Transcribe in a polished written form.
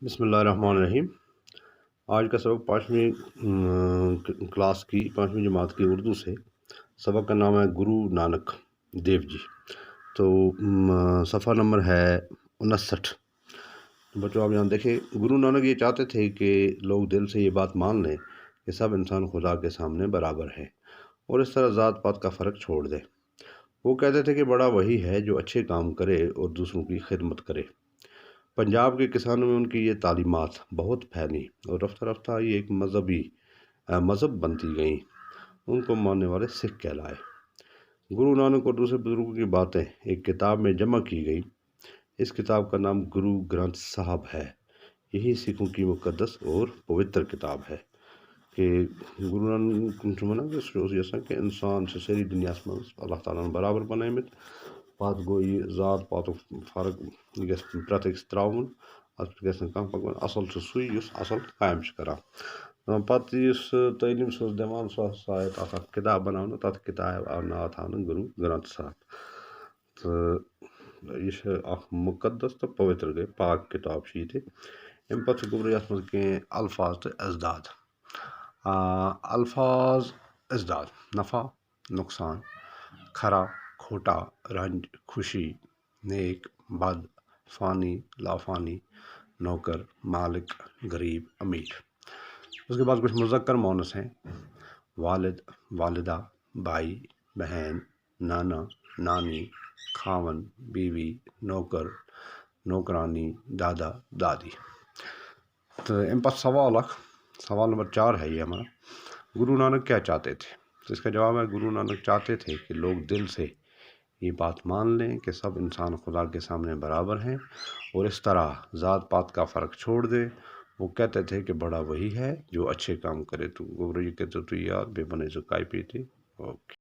بسم اللہ الرحمن الرحیم۔ آج کا سبق کلاس کی 5ویں جماعت کی اردو سے۔ سبق کا نام ہے گرو نانک دیو جی۔ تو صفحہ نمبر ہے 59۔ بچوں آپ یہاں دیکھیں، گرو نانک یہ چاہتے تھے کہ لوگ دل سے یہ بات مان لیں کہ سب انسان خدا کے سامنے برابر ہے اور اس طرح ذات پات کا فرق چھوڑ دیں۔ وہ کہتے تھے کہ بڑا وہی ہے جو اچھے کام کرے اور دوسروں کی خدمت کرے۔ پنجاب کے کسانوں میں ان کی یہ تعلیمات بہت پھیلی اور رفتہ رفتہ یہ ایک مذہب بنتی گئیں۔ ان کو ماننے والے سکھ کہلائے۔ گرو نانک اور دوسرے بزرگوں کی باتیں ایک کتاب میں جمع کی گئی۔ اس کتاب کا نام گرو گرنتھ صاحب ہے۔ یہی سکھوں کی مقدس اور پوتر کتاب ہے کہ گرو نانک کہ انسان سے ساری دنیا میں اللہ تعالیٰ نے برابر بنائے پات گوئی ذات پات فرق پرت أکِس تراؤن اتھ گژھِ نہٕ کانٛہہ پکوان اصل چھُ سُے یُس اصل قائم چھُ کران۔ پتہٕ یُس تعلیٖم سُہ اوس دِوان سُہ ہسا آیہِ تتھ اکھ کتاب بناونہٕ، تتھ کتاب آو ناو تھاونہٕ گرو گرنتھ صاحب۔ تہٕ یہِ چھِ اکھ مقدس تہٕ پوتر گٔے پاک کتاب چھِ یہِ تہِ۔ امہِ پتہٕ چھُ گوٚبرٕ یتھ منٛز کینٛہہ الفاظ تہٕ اضداد۔ الفاظ اضداد: نفع، نقصان، کھرا، کھوٹا، رنج، خوشی، نیک، بد، فانی، لافانی، نوکر، مالک، غریب، امیر۔ اس کے بعد کچھ مذکر مونس ہیں: والد، والدہ، بھائی، بہن، نانا، نانی، خاون، بیوی، نوکر، نوکرانی، دادا، دادی۔ تو ام پتہ سوال نمبر 4 ہے یہ ہمارا۔ گرو نانک کیا چاہتے تھے؟ تو اس کا جواب ہے گرو نانک چاہتے تھے کہ لوگ دل سے یہ بات مان لیں کہ سب انسان خدا کے سامنے برابر ہیں اور اس طرح ذات پات کا فرق چھوڑ دیں۔ وہ کہتے تھے کہ بڑا وہی ہے جو اچھے کام کرے۔ تو گوبرو یہ کہتے تو یار بے بنے سے کائی پیتی۔ اوکے۔